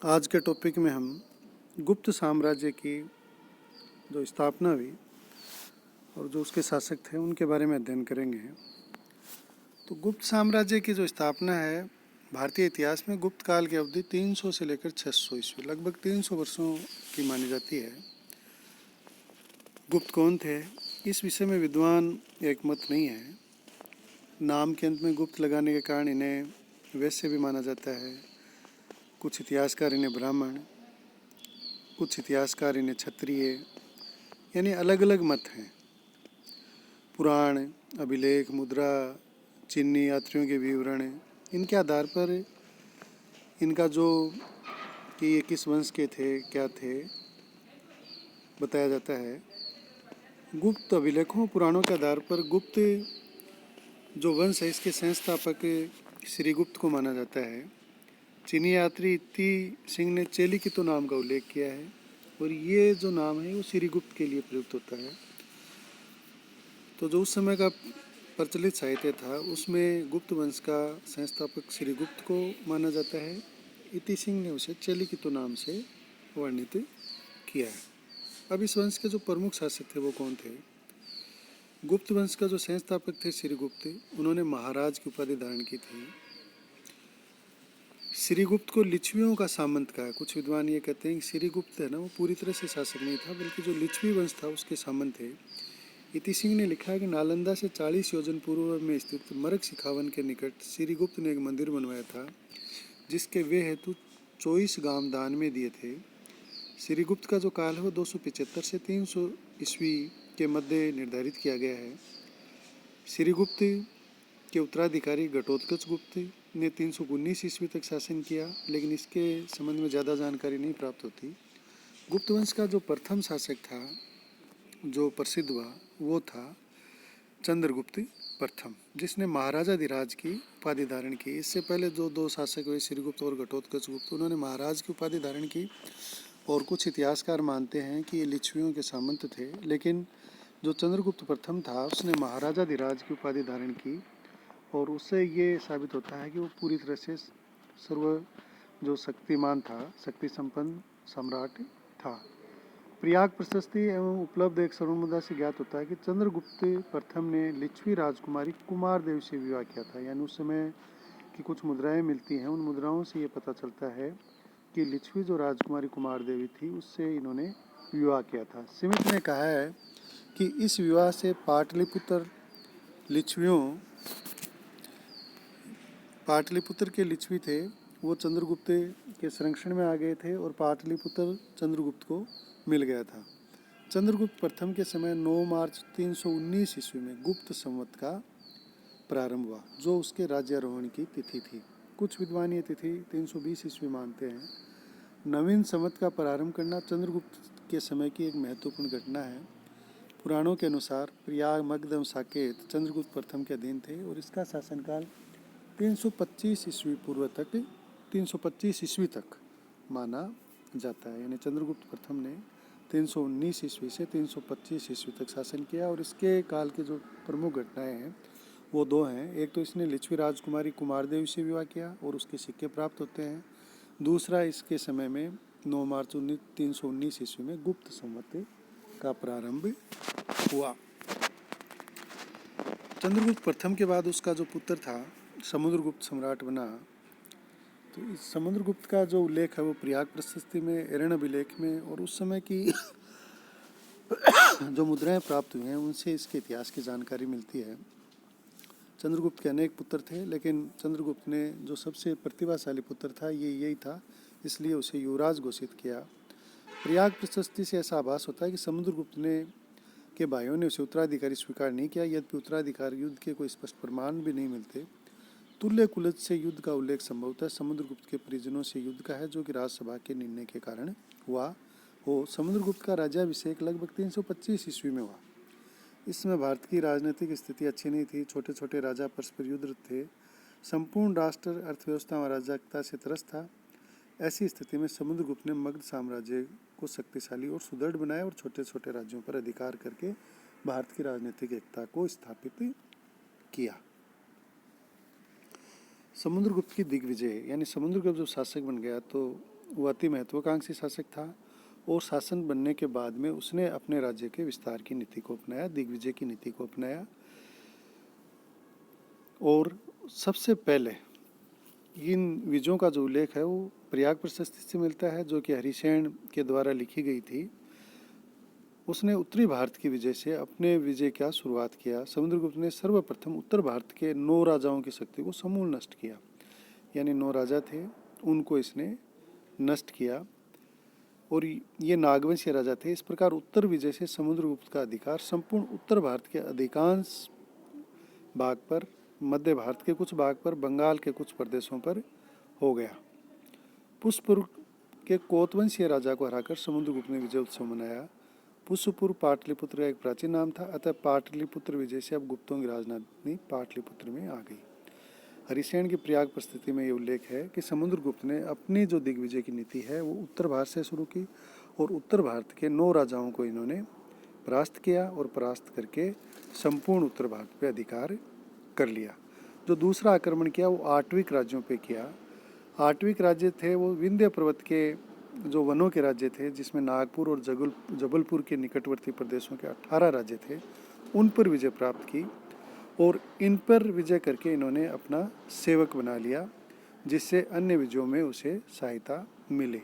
आज के टॉपिक में हम गुप्त साम्राज्य की जो स्थापना हुई और जो उसके शासक थे उनके बारे में अध्ययन करेंगे। तो गुप्त साम्राज्य की जो स्थापना है भारतीय इतिहास में गुप्त काल की अवधि 300 से लेकर 600 ईस्वी, लगभग 300 वर्षों की मानी जाती है। गुप्त कौन थे, इस विषय में विद्वान एक मत नहीं है। नाम के अंत में गुप्त लगाने के कारण इन्हें वैश्य भी माना जाता है। कुछ इतिहासकार इन्हें ब्राह्मण, कुछ इतिहासकार इन्हें क्षत्रिय, यानी अलग अलग मत हैं। पुराण, अभिलेख, मुद्रा, चीनी यात्रियों के विवरण, इनके आधार पर इनका जो कि ये किस वंश के थे, क्या थे, बताया जाता है। गुप्त अभिलेखों पुराणों के आधार पर गुप्त जो वंश है इसके संस्थापक श्रीगुप्त को माना जाता है। चीनी यात्री इत्ती सिंह ने चेलिकितो नाम का उल्लेख किया है और ये जो नाम है वो श्रीगुप्त के लिए प्रयुक्त होता है। तो जो उस समय का प्रचलित साहित्य था उसमें गुप्त वंश का संस्थापक श्रीगुप्त को माना जाता है। इति सिंह ने उसे चेलिकितो नाम से वर्णित किया है। अब इस वंश के जो प्रमुख शासक थे वो कौन थे? गुप्त वंश का जो संस्थापक थे श्रीगुप्त, उन्होंने महाराज की उपाधि धारण की थी। श्रीगुप्त को लिच्छवियों का सामंत कहा है। कुछ विद्वान ये कहते हैं कि श्रीगुप्त है ना वो पूरी तरह से शासक नहीं था, बल्कि जो लिच्छवी वंश था उसके सामंत थे। इति सिंह ने लिखा है कि नालंदा से 40 योजन पूर्व में स्थित मरक सिखावन के निकट श्रीगुप्त ने एक मंदिर बनवाया था, जिसके वे हेतु 24 गांव दान में दिए थे। श्रीगुप्त का जो काल है वो 275 से 300 ईस्वी के मध्य निर्धारित किया गया है। श्रीगुप्त के उत्तराधिकारी घटोत्कच गुप्त ने 319 ईस्वी तक शासन किया, लेकिन इसके संबंध में ज़्यादा जानकारी नहीं प्राप्त होती। गुप्त वंश का जो प्रथम शासक था जो प्रसिद्ध हुआ वो था चंद्रगुप्त प्रथम, जिसने महाराजाधिराज की उपाधि धारण की। इससे पहले जो दो शासक हुए श्रीगुप्त और घटोत्कच गुप्त, उन्होंने महाराज की उपाधि धारण की और कुछ इतिहासकार मानते हैं कि ये लिच्छवियों के सामंत थे, लेकिन जो चंद्रगुप्त प्रथम था उसने महाराजाधिराज की उपाधि धारण की और उससे ये साबित होता है कि वो पूरी तरह से सर्व जो शक्तिमान था, शक्ति संपन्न सम्राट था। प्रयाग प्रशस्ति एवं उपलब्ध एक स्वर्ण मुद्रा से ज्ञात होता है कि चंद्रगुप्त प्रथम ने लिच्छवी राजकुमारी कुमार देवी से विवाह किया था। यानी उस समय की कुछ मुद्राएं मिलती हैं, उन मुद्राओं से ये पता चलता है कि लिच्छवी जो राजकुमारी कुमार देवी थी उससे इन्होंने विवाह किया था। स्मिथ ने कहा है कि इस विवाह से पाटलिपुत्र के लिच्छवी थे वो चंद्रगुप्त के संरक्षण में आ गए थे और पाटलिपुत्र चंद्रगुप्त को मिल गया था। चंद्रगुप्त प्रथम के समय 9 मार्च 319 ईस्वी में गुप्त संवत का प्रारंभ हुआ, जो उसके राज्यारोहण की तिथि थी। कुछ विद्वान ये तिथि 320 ईस्वी मानते हैं। नवीन संवत का प्रारंभ करना चंद्रगुप्त के समय की एक महत्वपूर्ण घटना है। पुराणों के अनुसार प्रयाग, मगध एवं साकेत चंद्रगुप्त प्रथम के अधीन थे और इसका शासनकाल 325 ईस्वी पूर्व तक 325 ईस्वी तक माना जाता है। यानी चंद्रगुप्त प्रथम ने 319 ईस्वी से 325 ईस्वी तक शासन किया और इसके काल के जो प्रमुख घटनाएं हैं वो दो हैं। एक तो इसने लिच्छवी राजकुमारी कुमारदेवी से विवाह किया और उसके सिक्के प्राप्त होते हैं। दूसरा, इसके समय में 9 मार्च 319 ईस्वी में गुप्त संवत का प्रारंभ हुआ। चंद्रगुप्त प्रथम के बाद उसका जो पुत्र था समुद्रगुप्त सम्राट बना। तो इस समुद्रगुप्त का जो उल्लेख है वो प्रयाग प्रशस्ति में, एरण अभिलेख में और उस समय की जो मुद्राएं प्राप्त हुई हैं उनसे इसके इतिहास की जानकारी मिलती है। चंद्रगुप्त के अनेक पुत्र थे, लेकिन चंद्रगुप्त ने जो सबसे प्रतिभाशाली पुत्र था ये यही था, इसलिए उसे युवराज घोषित किया। प्रयाग प्रशस्ति से ऐसा आभास होता है कि समुद्रगुप्त ने के भाइयों ने उसे उत्तराधिकारी स्वीकार नहीं किया। यद्यपि उत्तराधिकार युद्ध के कोई स्पष्ट प्रमाण भी नहीं मिलते। तुल्य कुलज से युद्ध का उल्लेख संभवतः समुद्रगुप्त के परिजनों से युद्ध का है, जो कि राजसभा के निर्णय के कारण हुआ हो। समुद्रगुप्त का राज्याभिषेक लगभग 325 ईस्वी में हुआ। इस समय भारत की राजनीतिक स्थिति अच्छी नहीं थी। छोटे छोटे राजा परस्पर युद्ध थे। संपूर्ण राष्ट्र अर्थव्यवस्था और अराजकता से त्रस्त था। ऐसी स्थिति में समुद्रगुप्त ने मगध साम्राज्य को शक्तिशाली और सुदृढ़ बनाया और छोटे छोटे राज्यों पर अधिकार करके भारत की राजनीतिक एकता को स्थापित किया। समुद्रगुप्त की दिग्विजय, यानी समुद्रगुप्त जब शासक बन गया तो वो अति महत्वाकांक्षी शासक था और शासन बनने के बाद में उसने अपने राज्य के विस्तार की नीति को अपनाया, दिग्विजय की नीति को अपनाया। और सबसे पहले इन विजयों का जो उल्लेख है वो प्रयाग प्रशस्ति से मिलता है, जो कि हरिसेन के द्वारा लिखी गई थी। उसने उत्तरी भारत की विजय से अपने विजय का शुरुआत किया। समुद्रगुप्त ने सर्वप्रथम उत्तर भारत के 9 राजाओं की शक्ति को समूल नष्ट किया, यानी 9 राजा थे उनको इसने नष्ट किया और ये नागवंशीय राजा थे। इस प्रकार उत्तर विजय से समुद्रगुप्त का अधिकार संपूर्ण उत्तर भारत के अधिकांश भाग पर, मध्य भारत के कुछ भाग पर, बंगाल के कुछ प्रदेशों पर हो गया। पुष्यपुर के कोतवंशीय राजा को हराकर समुद्रगुप्त ने विजय उत्सव मनाया। पुष्यपुर पाटलिपुत्र का एक प्राचीन नाम था, अतः पाटलिपुत्र विजय से अब गुप्तों की राजधानी पाटलिपुत्र में आ गई। हरिसेन की प्रयाग प्रस्तुति में ये उल्लेख है कि समुद्रगुप्त ने अपनी जो दिग्विजय की नीति है वो उत्तर भारत से शुरू की और उत्तर भारत के 9 राजाओं को इन्होंने परास्त किया और परास्त करके संपूर्ण उत्तर भारत पे अधिकार कर लिया। जो दूसरा आक्रमण किया वो आठविक राज्यों पे किया। आठविक राज्य थे वो विंध्य पर्वत के जो वनों के राज्य थे, जिसमें नागपुर और जबलपुर के निकटवर्ती प्रदेशों के 18 राज्य थे, उन पर विजय प्राप्त की और इन पर विजय करके इन्होंने अपना सेवक बना लिया, जिससे अन्य विजयों में उसे सहायता मिले।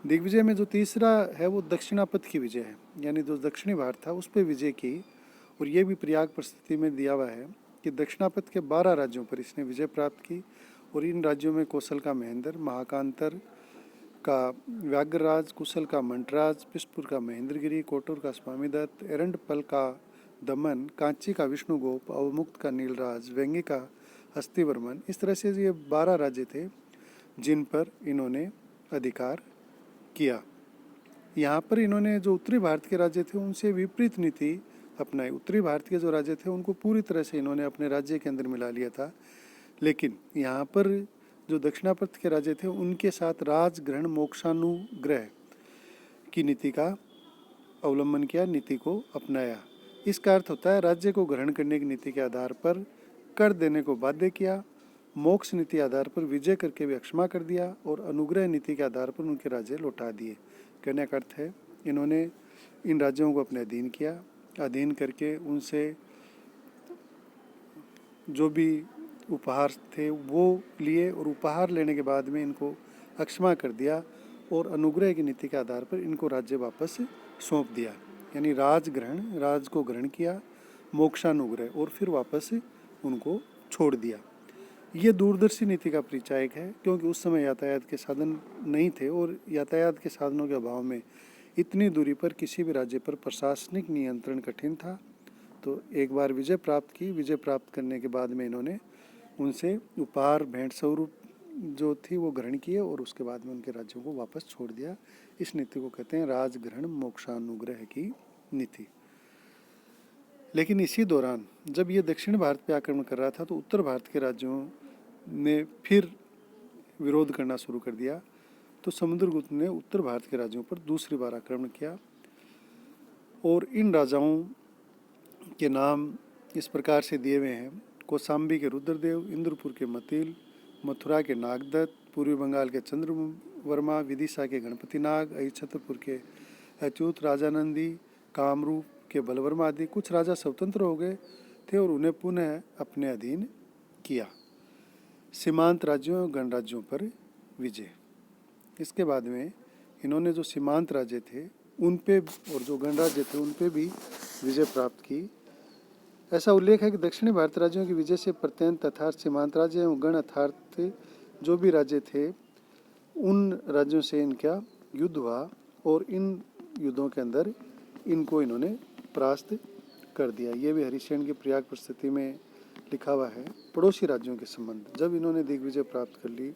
दिग्विजय में जो तीसरा है वो दक्षिणापथ की विजय है, यानी जो दक्षिणी भारत था उस पर विजय की। और ये भी प्रयाग प्रस्तुति में दिया हुआ है कि दक्षिणापथ के 12 राज्यों पर इसने विजय प्राप्त की और इन राज्यों में कौशल का महेंद्र, महाकांतर का व्याघ्रराज, कुशल का मंटराज, पुष्यपुर का महेंद्रगिरी, कोटूर का स्वामीदत्त, एरंडपल का दमन, कांची का विष्णुगोप, अवमुक्त का नीलराज, वेंगी का हस्तिवर्मन। इस तरह से ये 12 राज्य थे जिन पर इन्होंने अधिकार किया। यहाँ पर इन्होंने जो उत्तरी भारत के राज्य थे उनसे विपरीत नीति अपनाई। उत्तरी भारत के जो राज्य थे उनको पूरी तरह से इन्होंने अपने राज्य के अंदर मिला लिया था, लेकिन यहाँ पर जो दक्षिणापथ के राज्य थे उनके साथ राजग्रहण मोक्षानुग्रह की नीति का अवलंबन किया, नीति को अपनाया। इसका अर्थ होता है राज्य को ग्रहण करने की नीति के आधार पर कर देने को बाध्य किया, मोक्ष नीति आधार पर विजय करके भी अक्षमा कर दिया और अनुग्रह नीति के आधार पर उनके राज्य लौटा दिए। कहने का अर्थ है इन्होंने इन राज्यों को अपने अधीन किया, अधीन करके उनसे जो भी उपहार थे वो लिए और उपहार लेने के बाद में इनको अक्षमा कर दिया और अनुग्रह की नीति के आधार पर इनको राज्य वापस सौंप दिया। यानी राजग्रहण, राज को ग्रहण किया, मोक्षानुग्रह और फिर वापस उनको छोड़ दिया। ये दूरदर्शी नीति का परिचायक है, क्योंकि उस समय यातायात के साधन नहीं थे और यातायात के साधनों के अभाव में इतनी दूरी पर किसी भी राज्य पर प्रशासनिक नियंत्रण कठिन था। तो एक बार विजय प्राप्त की, विजय प्राप्त करने के बाद में इन्होंने उनसे उपहार, भेंट स्वरूप जो थी वो ग्रहण किए और उसके बाद में उनके राज्यों को वापस छोड़ दिया। इस नीति को कहते हैं राजग्रहण मोक्षानुग्रह की नीति। लेकिन इसी दौरान जब ये दक्षिण भारत पे आक्रमण कर रहा था तो उत्तर भारत के राज्यों ने फिर विरोध करना शुरू कर दिया। तो समुद्रगुप्त ने उत्तर भारत के राज्यों पर दूसरी बार आक्रमण किया और इन राजाओं के नाम इस प्रकार से दिए हुए हैं: कौशाम्बी के रुद्रदेव, इंद्रपुर के मतिल, मथुरा के नागदत्त, पूर्वी बंगाल के चंद्रवर्मा, विदिशा के गणपति नाग, अहिच्छत्रपुर के अच्युत, राजानंदी, कामरूप के बलवर्मा आदि। कुछ राजा स्वतंत्र हो गए थे और उन्हें पुनः अपने अधीन किया। सीमांत राज्यों और गणराज्यों पर विजय। इसके बाद में इन्होंने जो सीमांत राज्य थे उन पे और जो गणराज्य थे उन पे भी विजय प्राप्त की। ऐसा उल्लेख है कि दक्षिणी भारत राज्यों की विजय से प्रत्यंत अर्थात सीमांत राज्य एवं गण अर्थात जो भी राज्य थे उन राज्यों से इनका युद्ध हुआ और इन युद्धों के अंदर इनको इन्होंने परास्त कर दिया। ये भी हरिसेन की प्रयाग प्रस्तुति में लिखा हुआ है। पड़ोसी राज्यों के संबंध, जब इन्होंने दिग्विजय प्राप्त कर ली,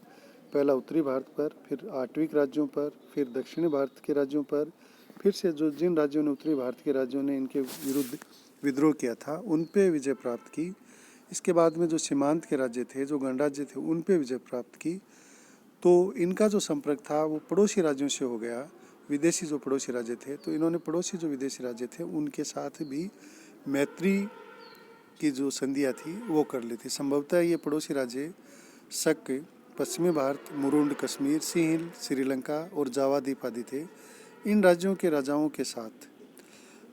पहला उत्तरी भारत पर, फिर आठविक राज्यों पर, फिर दक्षिणी भारत के राज्यों पर, फिर से जो जिन राज्यों ने उत्तरी भारत के राज्यों ने इनके विरुद्ध विद्रोह किया था उन पे विजय प्राप्त की। इसके बाद में जो सीमांत के राज्य थे, जो गणराज्य थे, उन पे विजय प्राप्त की। तो इनका जो संपर्क था वो पड़ोसी राज्यों से हो गया, विदेशी जो पड़ोसी राज्य थे। तो इन्होंने पड़ोसी जो विदेशी राज्य थे उनके साथ भी मैत्री की जो संधियाँ थी वो कर ली थी। संभवतः ये पड़ोसी राज्य शक, पश्चिमी भारत, मुरुंड, कश्मीर, सिंहल, श्रीलंका और जावा द्वीप आदि थे। इन राज्यों के राजाओं के साथ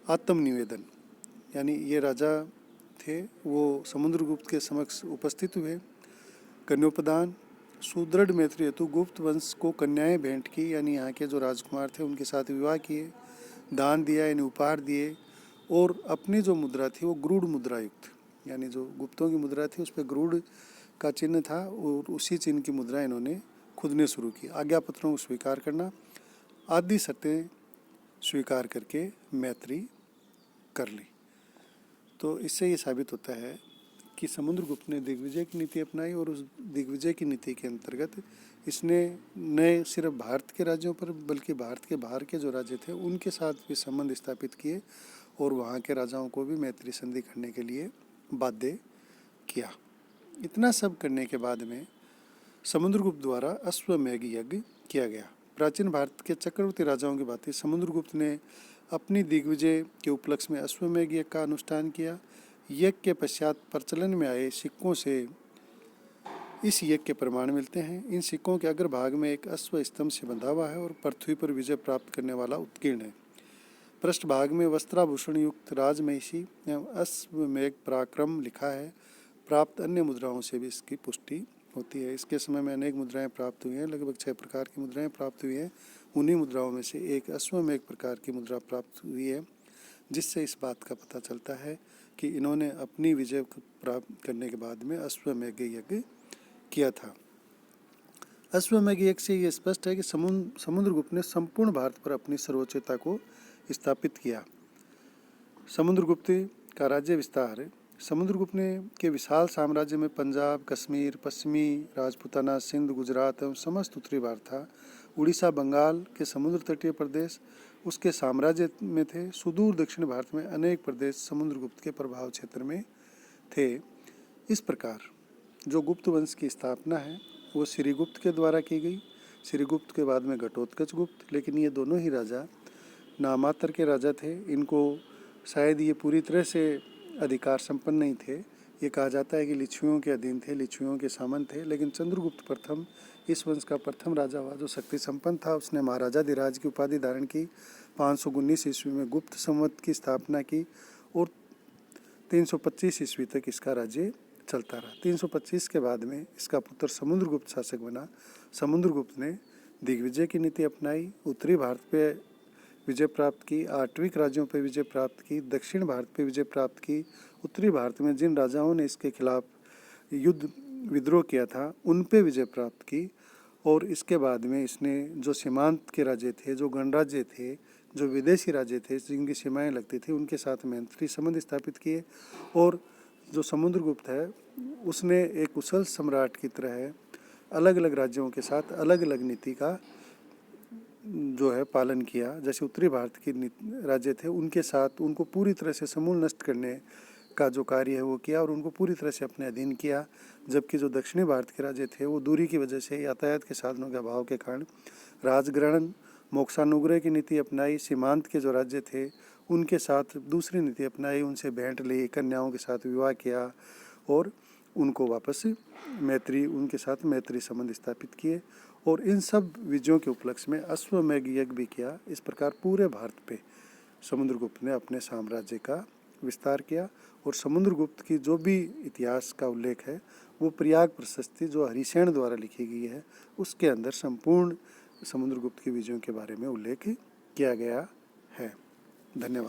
आत्मनिवेदन, यानी ये राजा थे वो समुद्रगुप्त के समक्ष उपस्थित हुए। कन्योपदान, सुदृढ़ मैत्री हेतु गुप्त वंश को कन्याएं भेंट की, यानी यहाँ के जो राजकुमार थे उनके साथ विवाह किए। दान दिया, यानी उपहार दिए। और अपनी जो मुद्रा थी वो गरुड़ मुद्रा युक्त, यानी जो गुप्तों की मुद्रा थी उस पर गरुड़ का चिन्ह था और उसी चिन्ह की मुद्रा इन्होंने खुद ने शुरू की। आज्ञा पत्रों को स्वीकार करना आदि शर्तें स्वीकार करके मैत्री कर ली। तो इससे ये साबित होता है कि समुद्रगुप्त ने दिग्विजय की नीति अपनाई और उस दिग्विजय की नीति के अंतर्गत इसने न सिर्फ भारत के राज्यों पर बल्कि भारत के बाहर के जो राज्य थे उनके साथ भी संबंध स्थापित किए और वहाँ के राजाओं को भी मैत्री संधि करने के लिए बाध्य किया। इतना सब करने के बाद में समुद्रगुप्त द्वारा अश्वमेध यज्ञ किया गया। प्राचीन भारत के चक्रवर्ती राजाओं की भांति समुद्रगुप्त ने अपनी दिग्विजय के उपलक्ष्य में अश्वमेध यज्ञ का अनुष्ठान किया। यज्ञ के पश्चात प्रचलन में आए सिक्कों से इस यज्ञ के प्रमाण मिलते हैं। इन सिक्कों के अग्रभाग में एक अश्व स्तंभ से बंधा हुआ है और पृथ्वी पर विजय प्राप्त करने वाला उत्कीर्ण है। पृष्ठभाग में वस्त्राभूषण युक्त राजमहिषी एवं अश्वमेध पराक्रम लिखा है। प्राप्त अन्य मुद्राओं से भी इसकी पुष्टि होती है। इसके समय में अनेक मुद्राएं प्राप्त हुई हैं, लगभग 6 प्रकार की मुद्राएं प्राप्त हुई हैं। उन्हीं मुद्राओं में से एक अश्वमेध प्रकार की मुद्रा प्राप्त हुई है, जिससे इस बात का पता चलता है कि इन्होंने अपनी विजय प्राप्त करने के बाद में अश्वमेध यज्ञ किया था। अश्वमेध यज्ञ से ये स्पष्ट है कि समुद्रगुप्त ने संपूर्ण भारत पर अपनी सर्वोच्चता को स्थापित किया। समुद्रगुप्त का राज्य विस्तार। समुद्रगुप्त ने के विशाल साम्राज्य में पंजाब, कश्मीर, पश्चिमी राजपूताना, सिंध, गुजरात एवं समस्त उत्तरी भारत था। उड़ीसा, बंगाल के समुद्र तटीय प्रदेश उसके साम्राज्य में थे। सुदूर दक्षिण भारत में अनेक प्रदेश समुद्रगुप्त के प्रभाव क्षेत्र में थे। इस प्रकार जो गुप्त वंश की स्थापना है वो श्रीगुप्त के द्वारा की गई। श्रीगुप्त के बाद में घटोत्कच गुप्त, लेकिन ये दोनों ही राजा नामात्र के राजा थे। इनको शायद ये पूरी तरह से अधिकार संपन्न नहीं थे। ये कहा जाता है कि लिच्छवियों के अधीन थे, लिच्छवियों के सामंत थे। लेकिन चंद्रगुप्त प्रथम इस वंश का प्रथम राजा हुआ जो शक्ति संपन्न था। उसने महाराजाधिराज की उपाधि धारण की। 519 ईस्वी में गुप्त संवत की स्थापना की और 325 ईस्वी तक इसका राज्य चलता रहा। 325 के बाद में इसका पुत्र समुद्रगुप्त शासक बना। समुद्रगुप्त ने दिग्विजय की नीति अपनाई, उत्तरी भारत पे विजय प्राप्त की, आठवीं राज्यों पर विजय प्राप्त की, दक्षिण भारत पे विजय प्राप्त की। उत्तरी भारत में जिन राजाओं ने इसके खिलाफ युद्ध विद्रोह किया था उन पे विजय प्राप्त की। और इसके बाद में इसने जो सीमांत के राज्य थे, जो गणराज्य थे, जो विदेशी राज्य थे जिनकी सीमाएं लगती थी, उनके साथ मैत्री संबंध स्थापित किए। और जो समुद्रगुप्त है उसने एक कुशल सम्राट की तरह अलग अलग राज्यों के साथ अलग अलग नीति का जो है पालन किया। जैसे उत्तरी भारत के राज्य थे उनके साथ उनको पूरी तरह से समूल नष्ट करने का जो कार्य है वो किया और उनको पूरी तरह से अपने अधीन किया। जबकि जो दक्षिणी भारत के राज्य थे वो दूरी की वजह से, यातायात के साधनों के अभाव के कारण राजग्रहण, मोक्षानुग्रह की नीति अपनाई। सीमांत के जो राज्य थे उनके साथ दूसरी नीति अपनाई, उनसे भेंट ली, कन्याओं के साथ विवाह किया और उनको वापस उनके साथ मैत्री संबंध स्थापित किए। और इन सब विजयों के उपलक्ष्य में अश्वमेध यज्ञ भी किया। इस प्रकार पूरे भारत पे समुद्रगुप्त ने अपने साम्राज्य का विस्तार किया। और समुद्रगुप्त की जो भी इतिहास का उल्लेख है वो प्रयाग प्रशस्ति जो हरिसेन द्वारा लिखी गई है उसके अंदर संपूर्ण समुद्रगुप्त की विजयों के बारे में उल्लेख किया गया है। धन्यवाद।